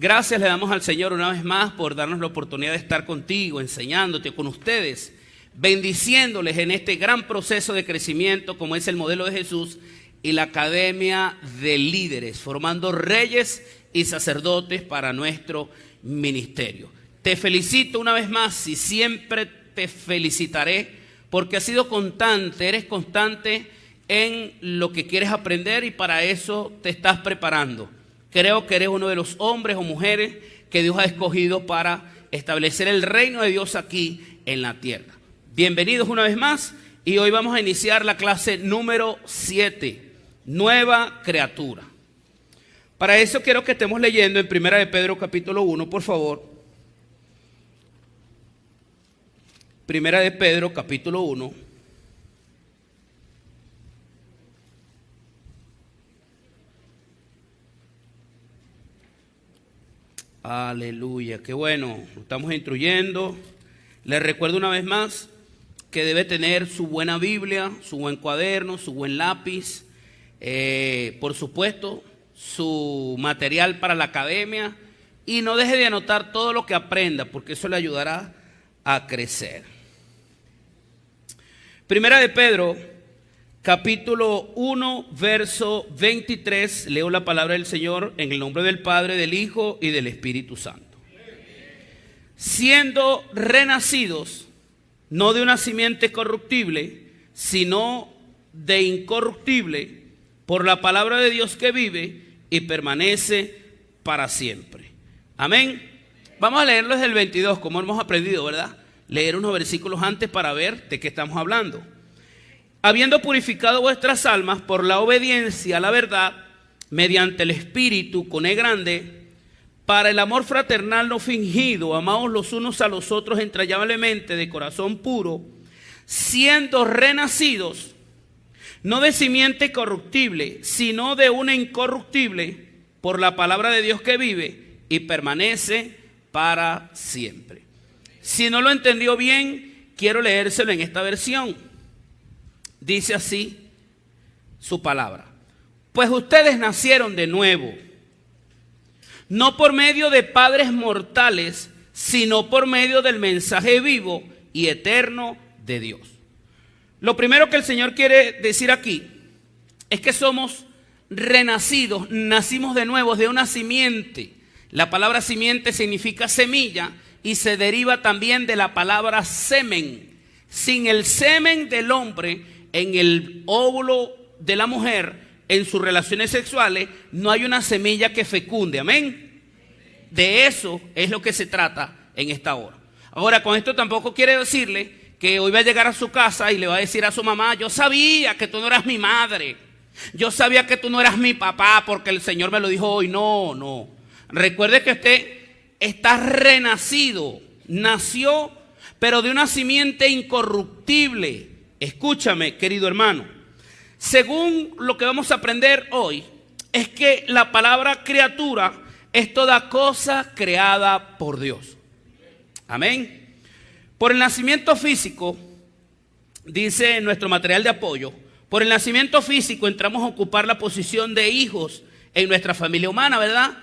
Gracias le damos al Señor una vez más por darnos la oportunidad de estar contigo, enseñándote con ustedes, bendiciéndoles en este gran proceso de crecimiento como es el modelo de Jesús y la Academia de Líderes, formando reyes y sacerdotes para nuestro ministerio. Te felicito una vez más y siempre te felicitaré porque has sido constante, eres constante en lo que quieres aprender y para eso te estás preparando. Creo que eres uno de los hombres o mujeres que Dios ha escogido para establecer el reino de Dios aquí en la tierra. Bienvenidos una vez más y hoy vamos a iniciar la clase número 7, nueva criatura. Para eso quiero que estemos leyendo en 1 de Pedro capítulo 1, por favor. 1 de Pedro capítulo 1. Aleluya, qué bueno, nos estamos instruyendo. Les recuerdo una vez más que debe tener su buena Biblia, su buen cuaderno, su buen lápiz, por supuesto, su material para la academia y no deje de anotar todo lo que aprenda porque eso le ayudará a crecer. Primera de Pedro, capítulo 1, verso 23, leo la palabra del Señor en el nombre del Padre, del Hijo y del Espíritu Santo. Siendo renacidos, no de una simiente corruptible, sino de incorruptible, por la palabra de Dios que vive y permanece para siempre. Amén. Vamos a leerlo desde el 22, como hemos aprendido, ¿verdad? Leer unos versículos antes para ver de qué estamos hablando. Habiendo purificado vuestras almas por la obediencia a la verdad, mediante el Espíritu con E grande, para el amor fraternal no fingido, amaos los unos a los otros entrañablemente de corazón puro, siendo renacidos, no de simiente corruptible, sino de una incorruptible, por la palabra de Dios que vive y permanece para siempre. Si no lo entendió bien, quiero leérselo en esta versión. Dice así su palabra: pues ustedes nacieron de nuevo, no por medio de padres mortales, sino por medio del mensaje vivo y eterno de Dios. Lo primero que el Señor quiere decir aquí es que somos renacidos, nacimos de nuevo de una simiente. La palabra simiente significa semilla y se deriva también de la palabra semen. Sin el semen del hombre en el óvulo de la mujer, en sus relaciones sexuales, no hay una semilla que fecunde. Amén. De eso es lo que se trata en esta hora. Ahora, con esto tampoco quiere decirle que hoy va a llegar a su casa y le va a decir a su mamá: yo sabía que tú no eras mi madre, yo sabía que tú no eras mi papá porque el Señor me lo dijo hoy. No, no. Recuerde que usted está renacido, nació, pero de una simiente incorruptible. Escúchame, querido hermano. Según lo que vamos a aprender hoy, es que la palabra criatura es toda cosa creada por Dios. Amén. Por el nacimiento físico, dice nuestro material de apoyo, por el nacimiento físico entramos a ocupar la posición de hijos en nuestra familia humana, ¿verdad?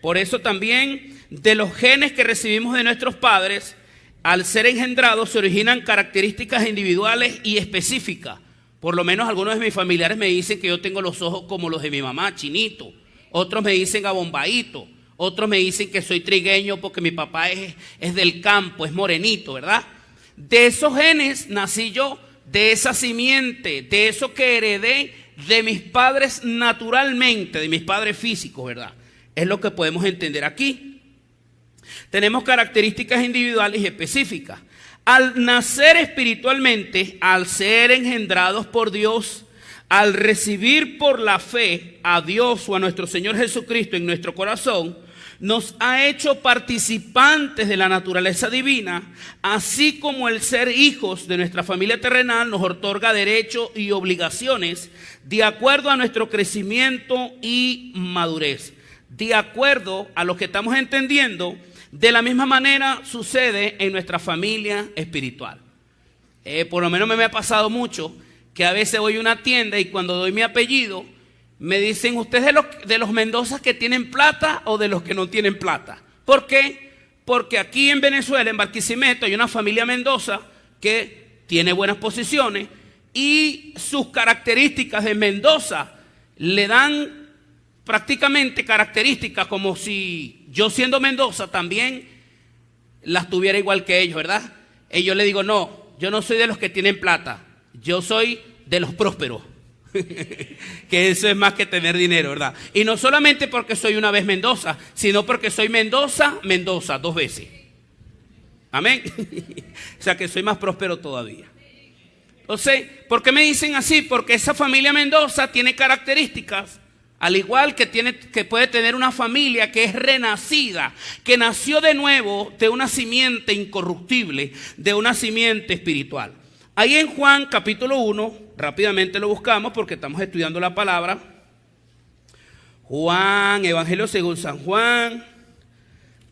Por eso también de los genes que recibimos de nuestros padres, al ser engendrados se originan características individuales y específicas. Por lo menos algunos de mis familiares me dicen que yo tengo los ojos como los de mi mamá, chinito. Otros me dicen abombadito. Otros me dicen que soy trigueño porque mi papá es del campo, es morenito, ¿verdad? De esos genes nací yo, de esa simiente, de eso que heredé de mis padres naturalmente, de mis padres físicos, ¿verdad? Es lo que podemos entender aquí. Tenemos características individuales y específicas. Al nacer espiritualmente, al ser engendrados por Dios, al recibir por la fe a Dios o a nuestro Señor Jesucristo en nuestro corazón, nos ha hecho participantes de la naturaleza divina, así como el ser hijos de nuestra familia terrenal nos otorga derechos y obligaciones de acuerdo a nuestro crecimiento y madurez. De acuerdo a lo que estamos entendiendo, de la misma manera sucede en nuestra familia espiritual. Por lo menos me ha pasado mucho que a veces voy a una tienda y cuando doy mi apellido, Me dicen, ¿usted es de los Mendoza que tienen plata o de los que no tienen plata? ¿Por qué? Porque aquí en Venezuela, en Barquisimeto, hay una familia Mendoza que tiene buenas posiciones y sus características de Mendoza le dan prácticamente características como si yo siendo Mendoza también las tuviera igual que ellos, ¿verdad? Y yo le digo, no, yo no soy de los que tienen plata, yo soy de los prósperos. Que eso es más que tener dinero, ¿verdad? Y no solamente porque soy una vez Mendoza, sino porque soy Mendoza, 2 veces. Amén. O sea que soy más próspero todavía. Entonces, ¿por qué me dicen así? Porque esa familia Mendoza tiene características, al igual que puede tener una familia que es renacida, que nació de nuevo de una simiente incorruptible, de una simiente espiritual. Ahí en Juan capítulo 1, rápidamente lo buscamos porque estamos estudiando la palabra. Juan, Evangelio según San Juan,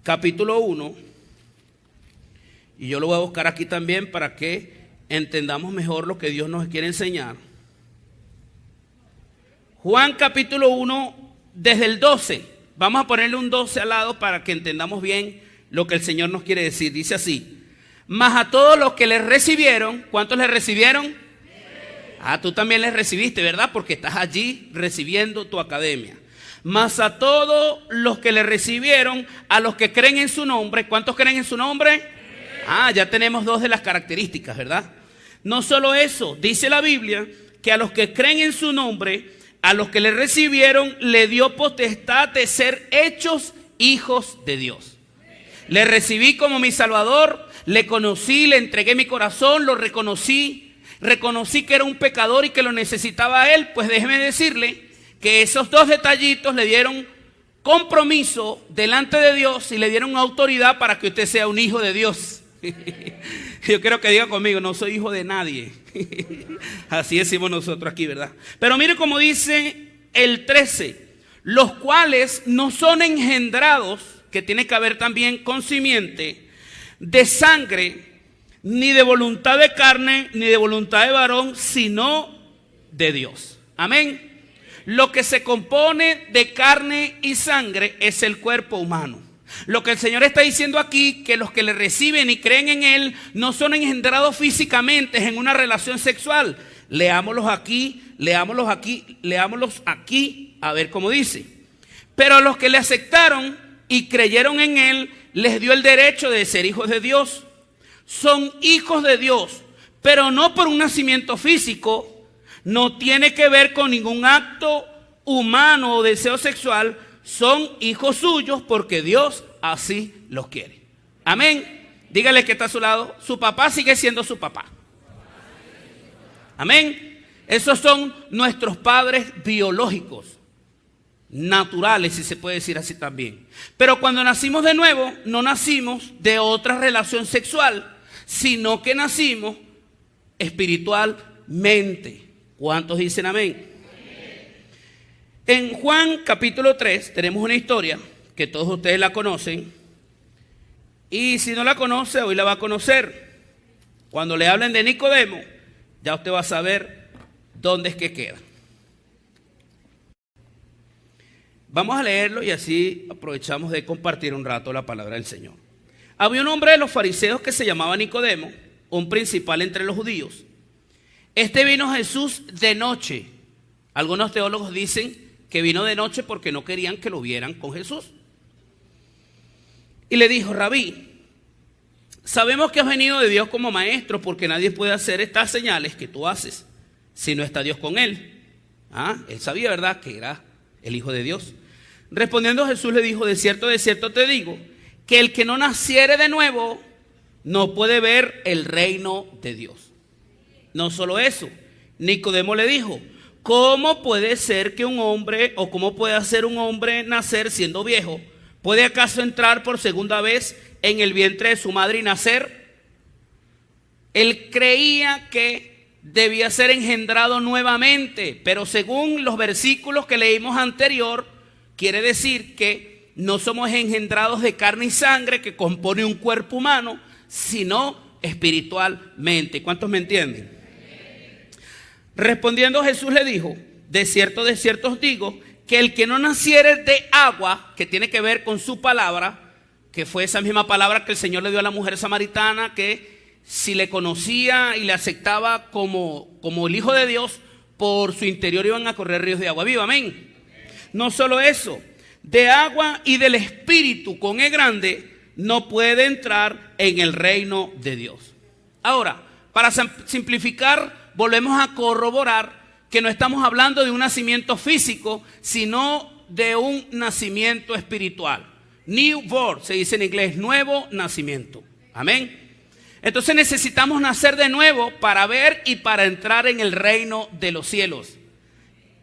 capítulo 1. Y yo lo voy a buscar aquí también para que entendamos mejor lo que Dios nos quiere enseñar. Juan capítulo 1, desde el 12. Vamos a ponerle un 12 al lado para que entendamos bien lo que el Señor nos quiere decir. Dice así: mas a todos los que les recibieron, ¿cuántos les recibieron? Ah, tú también les recibiste, ¿verdad? Porque estás allí recibiendo tu academia. Mas a todos los que le recibieron, a los que creen en su nombre, ¿cuántos creen en su nombre? Ah, ya tenemos 2 de las características, ¿verdad? No solo eso, dice la Biblia que a los que creen en su nombre, a los que le recibieron, le dio potestad de ser hechos hijos de Dios. Le recibí como mi Salvador, le conocí, le entregué mi corazón, lo reconocí que era un pecador y que lo necesitaba a él. Pues déjeme decirle que esos 2 detallitos le dieron compromiso delante de Dios y le dieron autoridad para que usted sea un hijo de Dios. Yo quiero que diga conmigo, no soy hijo de nadie. Así decimos nosotros aquí, ¿verdad? Pero mire cómo dice el 13, los cuales no son engendrados, que tiene que haber también con simiente, de sangre, ni de voluntad de carne, ni de voluntad de varón, sino de Dios. Amén. Lo que se compone de carne y sangre es el cuerpo humano. Lo que el Señor está diciendo aquí, que los que le reciben y creen en Él no son engendrados físicamente en una relación sexual. Leámoslos aquí, a ver cómo dice. Pero a los que le aceptaron y creyeron en Él, les dio el derecho de ser hijos de Dios. Son hijos de Dios, pero no por un nacimiento físico. No tiene que ver con ningún acto humano o deseo sexual. Son hijos suyos porque Dios así los quiere. Amén. Dígale que está a su lado, su papá sigue siendo su papá. Amén. Esos son nuestros padres biológicos, naturales, si se puede decir así también. Pero cuando nacimos de nuevo, no nacimos de otra relación sexual, sino que nacimos espiritualmente. ¿Cuántos dicen amén? En Juan capítulo 3 tenemos una historia que todos ustedes la conocen. Y si no la conoce, hoy la va a conocer. Cuando le hablen de Nicodemo, ya usted va a saber dónde es que queda. Vamos a leerlo y así aprovechamos de compartir un rato la palabra del Señor. Había un hombre de los fariseos que se llamaba Nicodemo, un principal entre los judíos. Este vino a Jesús de noche. Algunos teólogos dicen que vino de noche porque no querían que lo vieran con Jesús. Y le dijo: Rabí, sabemos que has venido de Dios como maestro, porque nadie puede hacer estas señales que tú haces si no está Dios con él. Él sabía, ¿verdad?, que era el Hijo de Dios. Respondiendo Jesús le dijo: de cierto te digo, que el que no naciere de nuevo no puede ver el reino de Dios. No solo eso, Nicodemo le dijo: ¿cómo puede ser que un hombre, o cómo puede hacer un hombre nacer siendo viejo? ¿Puede acaso entrar por segunda vez en el vientre de su madre y nacer? Él creía que debía ser engendrado nuevamente, pero según los versículos que leímos anterior, quiere decir que no somos engendrados de carne y sangre que compone un cuerpo humano, sino espiritualmente. ¿Cuántos me entienden? Respondiendo Jesús le dijo: de cierto os digo, que el que no naciere de agua, que tiene que ver con su palabra, que fue esa misma palabra que el Señor le dio a la mujer samaritana, que si le conocía y le aceptaba como el Hijo de Dios, por su interior iban a correr ríos de agua viva, amén. No solo eso, de agua y del Espíritu con E grande no puede entrar en el reino de Dios. Ahora, para simplificar, volvemos a corroborar que no estamos hablando de un nacimiento físico, sino de un nacimiento espiritual. New birth, se dice en inglés, nuevo nacimiento. Amén. Entonces necesitamos nacer de nuevo para ver y para entrar en el reino de los cielos.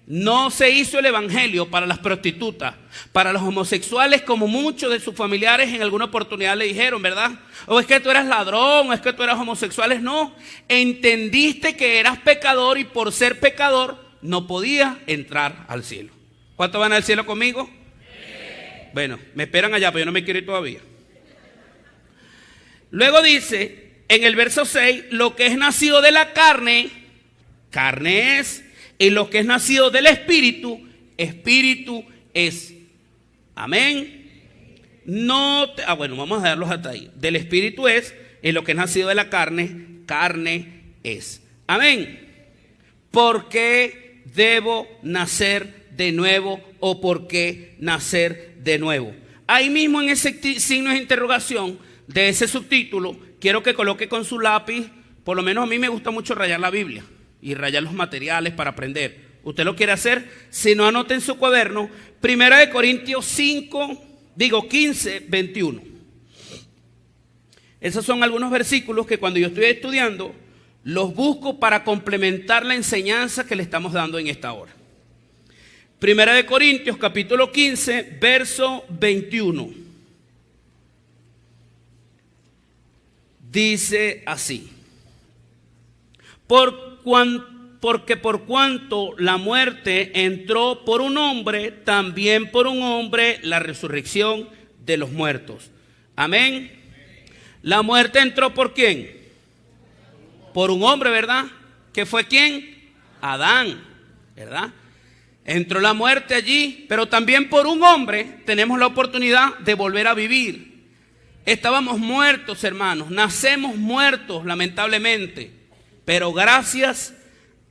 No se hizo el evangelio para las prostitutas, para los homosexuales, como muchos de sus familiares en alguna oportunidad le dijeron, ¿verdad? O es que tú eras ladrón, o es que tú eras homosexual. No, entendiste que eras pecador y por ser pecador no podías entrar al cielo. ¿Cuántos van al cielo conmigo? Bueno, me esperan allá, pero yo no me quiero ir todavía. Luego dice en el verso 6, lo que es nacido de la carne, carne es. Y lo que es nacido del Espíritu, Espíritu es. Amén. Bueno, vamos a dejarlos hasta ahí. Del Espíritu es, y lo que es nacido de la carne, carne es. Amén. ¿Por qué debo nacer de nuevo o por qué nacer de nuevo? Ahí mismo en ese signo de interrogación de ese subtítulo, quiero que coloque con su lápiz, por lo menos a mí me gusta mucho rayar la Biblia y rayar los materiales para aprender. Usted lo quiere hacer, si no, anote en su cuaderno, 1 Corintios 15, 21. Esos son algunos versículos que cuando yo estoy estudiando, los busco para complementar la enseñanza que le estamos dando en esta hora. 1 Corintios capítulo 15, verso 21. Dice así: porque por cuanto la muerte entró por un hombre, también por un hombre la resurrección de los muertos. Amén. La muerte entró por ¿quién? Por un hombre, ¿verdad? ¿Que fue quién? Adán, ¿verdad? Entró la muerte allí, pero también por un hombre tenemos la oportunidad de volver a vivir. Estábamos muertos, hermanos, nacemos muertos, lamentablemente. Pero gracias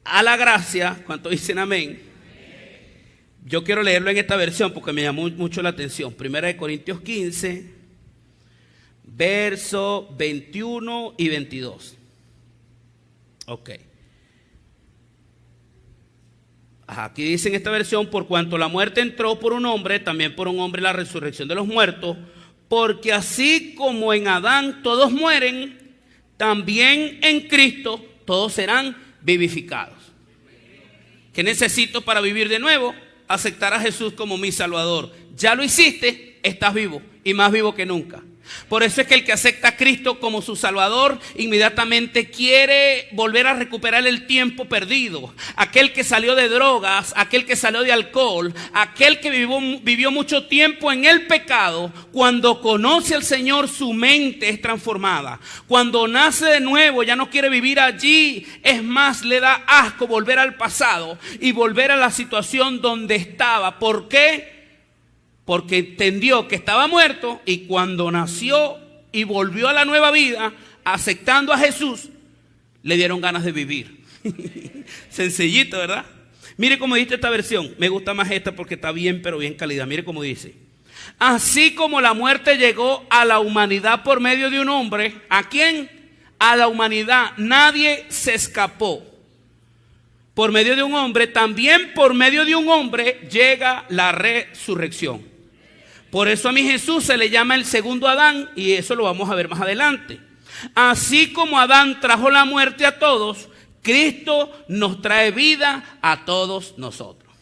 a la gracia, ¿cuántos dicen amén? Yo quiero leerlo en esta versión porque me llamó mucho la atención. 1 Corintios 15, verso 21 y 22. Ok. Aquí dice en esta versión: por cuanto la muerte entró por un hombre, también por un hombre la resurrección de los muertos, porque así como en Adán todos mueren, también en Cristo todos serán vivificados. ¿Qué necesito para vivir de nuevo? Aceptar a Jesús como mi Salvador. Ya lo hiciste, estás vivo y más vivo que nunca. Por eso es que el que acepta a Cristo como su Salvador inmediatamente quiere volver a recuperar el tiempo perdido. Aquel que salió de drogas, aquel que salió de alcohol, aquel que vivió mucho tiempo en el pecado, cuando conoce al Señor su mente es transformada. Cuando nace de nuevo ya no quiere vivir allí. Es más, le da asco volver al pasado y volver a la situación donde estaba. ¿Por qué? Porque entendió que estaba muerto y cuando nació y volvió a la nueva vida, aceptando a Jesús, le dieron ganas de vivir. Sencillito, ¿verdad? Mire cómo dice esta versión. Me gusta más esta porque está bien, pero bien calidad. Mire cómo dice: así como la muerte llegó a la humanidad por medio de un hombre. ¿A quién? A la humanidad. Nadie se escapó. Por medio de un hombre, también por medio de un hombre llega la resurrección. Por eso a mi Jesús se le llama el segundo Adán, y eso lo vamos a ver más adelante. Así como Adán trajo la muerte a todos, Cristo nos trae vida a todos nosotros.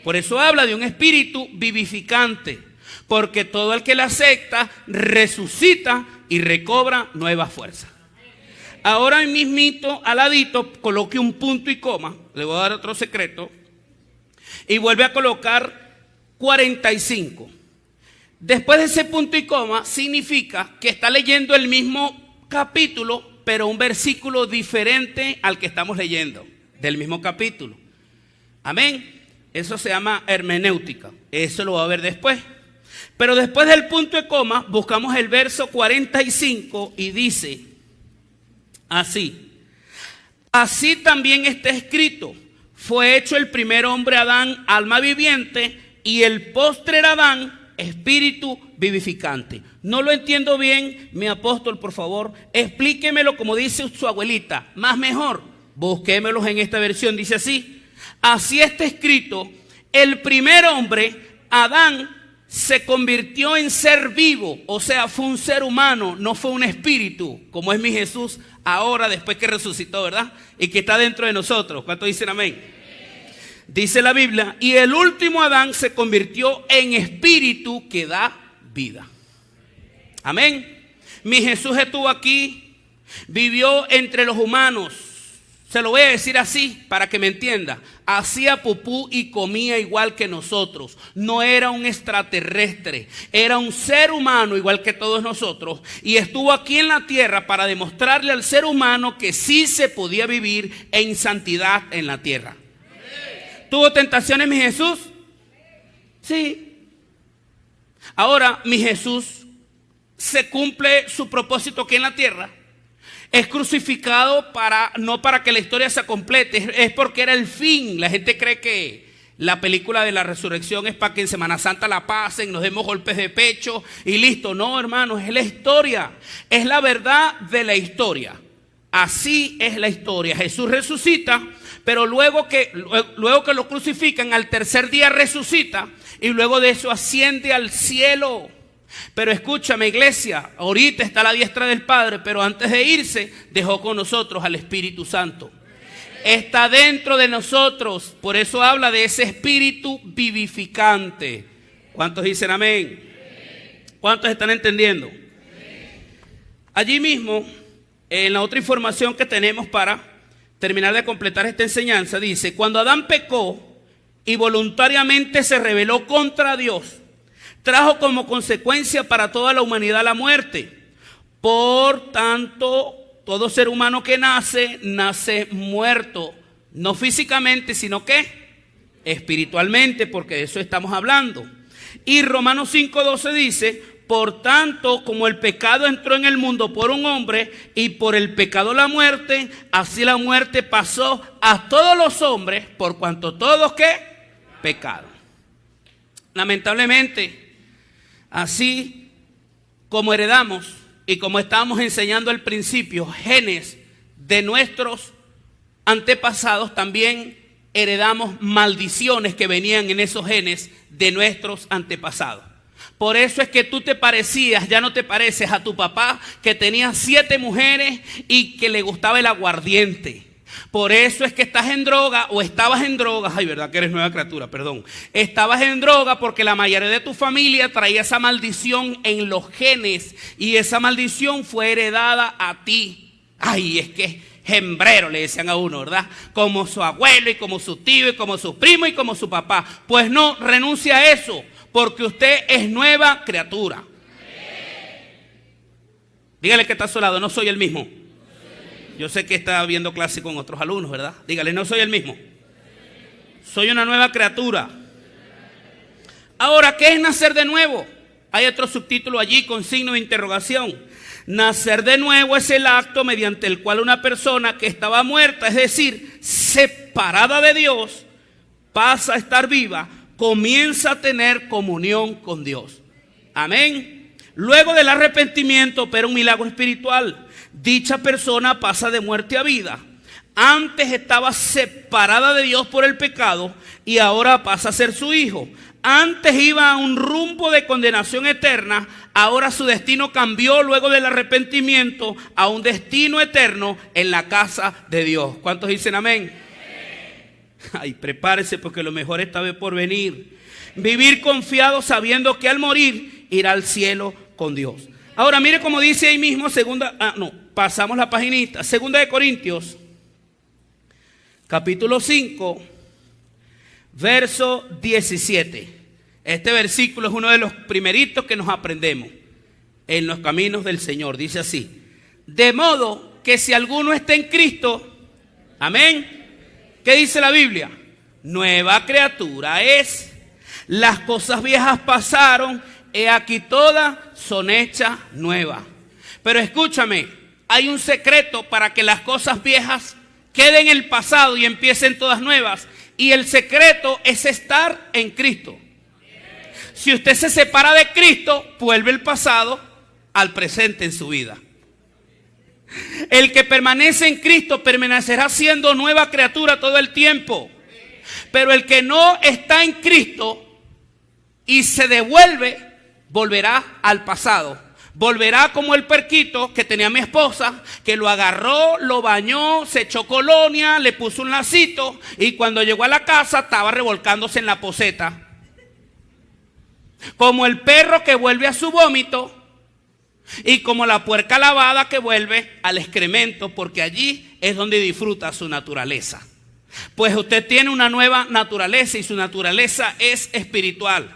Por eso habla de un espíritu vivificante, porque todo el que le acepta resucita y recobra nueva fuerza. Ahora mismito, al ladito, coloque un punto y coma. Le voy a dar otro secreto. Y vuelve a colocar 45. Después de ese punto y coma, significa que está leyendo el mismo capítulo, pero un versículo diferente al que estamos leyendo, del mismo capítulo. Amén. Eso se llama hermenéutica. Eso lo va a ver después. Pero después del punto y coma, buscamos el verso 45 y dice así: así también está escrito, fue hecho el primer hombre Adán, alma viviente, y el postrer Adán, espíritu vivificante. No lo entiendo bien, mi apóstol, por favor, explíquemelo como dice su abuelita, más mejor, busquémelos en esta versión, dice así: así está escrito, el primer hombre, Adán, se convirtió en ser vivo, o sea, fue un ser humano, no fue un espíritu, como es mi Jesús ahora después que resucitó, ¿verdad? Y que está dentro de nosotros. ¿Cuántos dicen amén? Dice la Biblia, y el último Adán se convirtió en espíritu que da vida. Amén. Mi Jesús estuvo aquí, vivió entre los humanos. Se lo voy a decir así para que me entienda. Hacía pupú y comía igual que nosotros. No era un extraterrestre. Era un ser humano igual que todos nosotros. Y estuvo aquí en la tierra para demostrarle al ser humano que sí se podía vivir en santidad en la tierra. ¿Tuvo tentaciones mi Jesús? Sí. Ahora mi Jesús se cumple su propósito aquí en la tierra. Es crucificado no para que la historia se complete, es porque era el fin. La gente cree que la película de la resurrección es para que en Semana Santa la pasen, nos demos golpes de pecho y listo. No, hermanos, es la historia, es la verdad de la historia. Así es la historia. Jesús resucita, pero luego que lo crucifican, al tercer día resucita y luego de eso asciende al cielo. Pero escúchame, iglesia, ahorita está a la diestra del Padre, pero antes de irse dejó con nosotros al Espíritu Santo. Está dentro de nosotros, por eso habla de ese espíritu vivificante. ¿Cuántos dicen amén? ¿Cuántos están entendiendo? Allí mismo, en la otra información que tenemos para terminar de completar esta enseñanza, dice: cuando Adán pecó y voluntariamente se rebeló contra Dios, trajo como consecuencia para toda la humanidad la muerte. Por tanto, todo ser humano que nace muerto, no físicamente, sino que espiritualmente, porque de eso estamos hablando. Y Romanos 5:12 dice: por tanto, como el pecado entró en el mundo por un hombre, y por el pecado la muerte, así la muerte pasó a todos los hombres, por cuanto todos ¿qué? Pecaron. Lamentablemente, así como heredamos y como estábamos enseñando al principio, genes de nuestros antepasados, también heredamos maldiciones que venían en esos genes de nuestros antepasados. Por eso es que tú te parecías, ya no te pareces a tu papá que tenía 7 mujeres y que le gustaba el aguardiente. Por eso es que estás en droga o estabas en droga. Ay, verdad que eres nueva criatura, perdón. Estabas en droga porque la mayoría de tu familia traía esa maldición en los genes y esa maldición fue heredada a ti. Ay, es que hembrero le decían a uno, ¿verdad? Como su abuelo y como su tío y como su primo y como su papá. Pues no, renuncia a eso porque usted es nueva criatura. Dígale que está a su lado, no soy el mismo. Yo sé que está viendo clase con otros alumnos, ¿verdad? Dígale, no soy el mismo. Soy una nueva criatura. Ahora, ¿qué es nacer de nuevo? Hay otro subtítulo allí con signo de interrogación. Nacer de nuevo es el acto mediante el cual una persona que estaba muerta, es decir, separada de Dios, pasa a estar viva, comienza a tener comunión con Dios. Amén. Luego del arrepentimiento opera un milagro espiritual. Dicha persona pasa de muerte a vida. Antes estaba separada de Dios por el pecado y ahora pasa a ser su hijo. Antes iba a un rumbo de condenación eterna, ahora su destino cambió luego del arrepentimiento a un destino eterno en la casa de Dios. ¿Cuántos dicen amén? Ay, prepárese porque lo mejor está por venir. Vivir confiado sabiendo que al morir irá al cielo con Dios. Ahora mire cómo dice ahí mismo pasamos la paginita. 2 de Corintios, capítulo 5, verso 17. Este versículo es uno de los primeritos que nos aprendemos en los caminos del Señor. Dice así: de modo que si alguno está en Cristo, amén. ¿Qué dice la Biblia? nueva criatura es. Las cosas viejas pasaron, he aquí todas son hechas nuevas. Pero escúchame, hay un secreto para que las cosas viejas queden en el pasado y empiecen todas nuevas. Y el secreto es estar en Cristo. Si usted se separa de Cristo, vuelve el pasado al presente en su vida. El que permanece en Cristo permanecerá siendo nueva criatura todo el tiempo. Pero el que no está en Cristo y se devuelve, volverá al pasado. Volverá como el perquito que tenía mi esposa, que lo agarró, lo bañó, se echó colonia, le puso un lacito y cuando llegó a la casa estaba revolcándose en la poceta. Como el perro que vuelve a su vómito y como la puerca lavada que vuelve al excremento, porque allí es donde disfruta su naturaleza. Pues usted tiene una nueva naturaleza y su naturaleza es espiritual.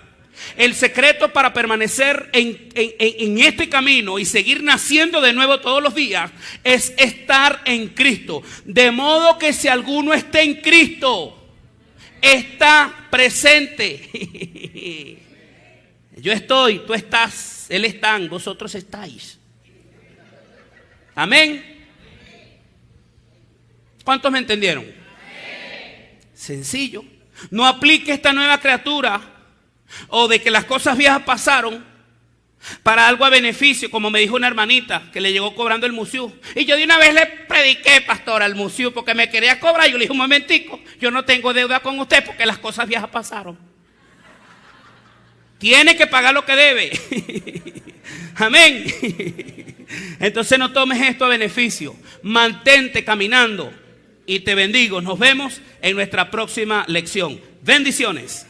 El secreto para permanecer en este camino y seguir naciendo de nuevo todos los días es estar en Cristo. De modo que si alguno está en Cristo, está presente. Yo estoy, tú estás, Él está, vosotros estáis. Amén. ¿Cuántos me entendieron? Sencillo. No aplique esta nueva criatura o de que las cosas viejas pasaron para algo a beneficio, como me dijo una hermanita que le llegó cobrando el musiú. Y yo de una vez le prediqué, pastor, al musiú porque me quería cobrar. Yo le dije, un momentico, yo no tengo deuda con usted porque las cosas viejas pasaron. Tiene que pagar lo que debe. Amén. Entonces no tomes esto a beneficio. Mantente caminando y te bendigo. Nos vemos en nuestra próxima lección. Bendiciones.